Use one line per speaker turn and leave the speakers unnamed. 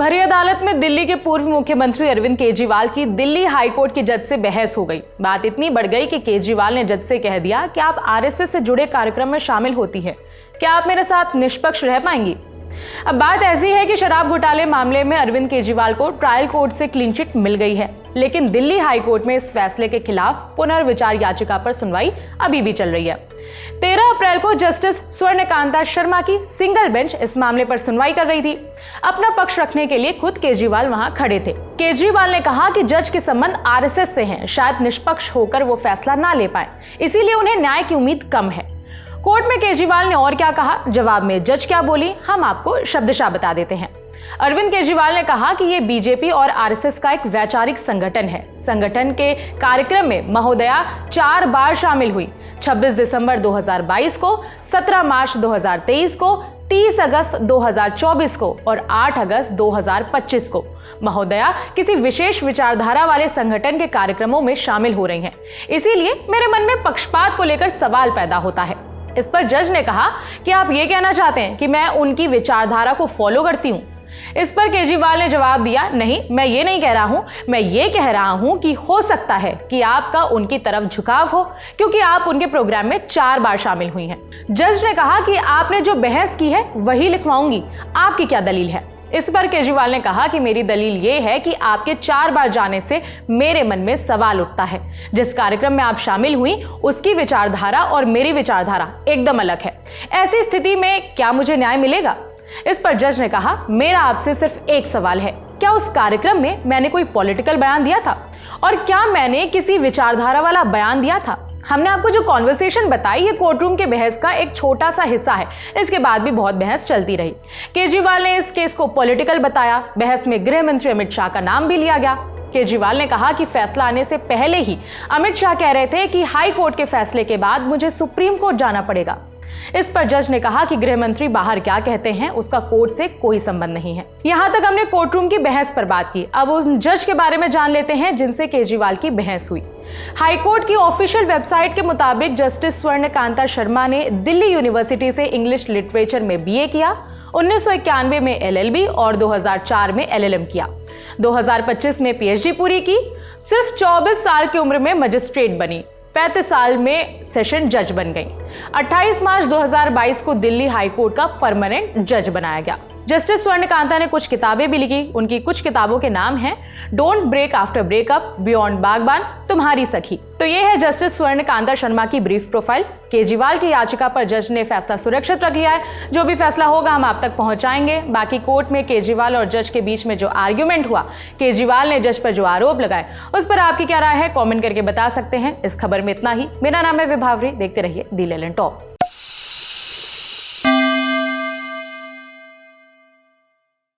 भरी अदालत में दिल्ली के पूर्व मुख्यमंत्री अरविंद केजरीवाल की दिल्ली हाईकोर्ट के जज से बहस हो गई। बात इतनी बढ़ गई कि केजरीवाल ने जज से कह दिया कि आप आरएसएस से जुड़े कार्यक्रम में शामिल होती हैं, क्या आप मेरे साथ निष्पक्ष रह पाएंगी? अब बात ऐसी है कि शराब घोटाले मामले में अरविंद केजरीवाल को ट्रायल कोर्ट से क्लीन चिट मिल गई है, लेकिन दिल्ली हाईकोर्ट में इस फैसले के खिलाफ पुनर्विचार याचिका पर सुनवाई अभी भी चल रही है। 13 अप्रैल को जस्टिस स्वर्णकांता शर्मा की सिंगल बेंच इस मामले पर सुनवाई कर रही थी। अपना पक्ष रखने के लिए खुद केजरीवाल वहां खड़े थे। केजरीवाल ने कहा कि जज के संबंध आरएसएस से हैं, शायद निष्पक्ष होकर वो फैसला ना ले पाए, इसीलिए उन्हें न्याय की उम्मीद कम है। कोर्ट में केजरीवाल ने और क्या कहा, जवाब में जज क्या बोली, हम आपको शब्दशः बता देते हैं। अरविंद केजरीवाल ने कहा कि ये बीजेपी और आरएसएस का एक वैचारिक संगठन है। संगठन के कार्यक्रम में महोदया 4 बार शामिल हुई, 26 दिसंबर 2022 को, 17 मार्च 2023 को, 30 अगस्त 2024 को और 8 अगस्त 2025 को महोदया किसी विशेष विचारधारा वाले संगठन के कार्यक्रमों में शामिल हो रही हैं। इसीलिए मेरे मन में पक्षपात को लेकर सवाल पैदा होता है। इस पर जज ने कहा कि आप ये कहना चाहते हैं कि मैं उनकी विचारधारा को फॉलो करती हूं। इस पर केजरीवाल ने जवाब दिया, नहीं, मैं ये नहीं कह रहा हूं, मैं ये कह रहा हूं कि हो सकता है कि आपका उनकी तरफ झुकाव हो, क्योंकि आप उनके प्रोग्राम में 4 बार शामिल हुई हैं। जज ने कहा कि आपने जो बहस की है वही लिखवाऊंगी, आपकी क्या दलील है? इस पर केजरीवाल ने कहा कि मेरी दलील ये है कि आपके 4 बार जाने से मेरे मन में सवाल उठता है। जिस कार्यक्रम में आप शामिल हुई उसकी विचारधारा और मेरी विचारधारा एकदम अलग है। ऐसी स्थिति में क्या मुझे न्याय मिलेगा? इस पर जज ने कहा, मेरा आपसे सिर्फ एक सवाल है, क्या उस कार्यक्रम में मैंने कोई पॉलिटिकल बयान दिया था और क्या मैंने किसी विचारधारा वाला बयान दिया था? हमने आपको जो कॉन्वर्सेशन बताई ये कोर्टरूम के बहस का एक छोटा सा हिस्सा है, इसके बाद भी बहुत बहस चलती रही। केजरीवाल ने इस केस को पॉलिटिकल बताया। बहस में गृह मंत्री अमित शाह का नाम भी लिया गया। केजरीवाल ने कहा कि फैसला आने से पहले ही अमित शाह कह रहे थे कि हाई कोर्ट के फैसले के बाद मुझे सुप्रीम कोर्ट जाना पड़ेगा। इस पर जज ने कहा कि गृह मंत्री बाहर क्या कहते हैं उसका कोर्ट से कोई संबंध नहीं है। यहां तक हमने कोर्टरूम की बहस पर बात की। अब उन जज के बारे में जान लेते हैं जिनसे केजरीवाल की बहस हुई। हाईकोर्ट की ऑफिशियल वेबसाइट के मुताबिक जस्टिस स्वर्णकांता शर्मा ने दिल्ली यूनिवर्सिटी से इंग्लिश लिटरेचर में बीए किया, 1991 में एलएलबी और 2004 में एलएलएम किया, 2025 में पीएचडी पूरी की, सिर्फ 24 साल की उम्र में मजिस्ट्रेट बनी, 35 साल में सेशन जज बन गई। 28 मार्च 2022 को दिल्ली हाईकोर्ट का परमानेंट जज बनाया गया। जस्टिस स्वर्णकांता ने कुछ किताबें भी लिखी। उनकी कुछ किताबों के नाम हैं don't break after breakup, beyond Baghban, तुम्हारी सखी। तो ये है जस्टिस स्वर्णकांता शर्मा की ब्रीफ प्रोफाइल। केजरीवाल की याचिका पर जज ने फैसला सुरक्षित रख लिया है। जो भी फैसला होगा हम आप तक पहुंचाएंगे। बाकी कोर्ट में केजरीवाल और जज के बीच में जो आर्ग्यूमेंट हुआ, केजरीवाल ने जज पर जो आरोप लगाए, उस पर आपकी क्या राय है कॉमेंट करके बता सकते हैं। इस खबर में इतना ही। मेरा नाम है विभावरी। देखते रहिए दी लेलन टॉप।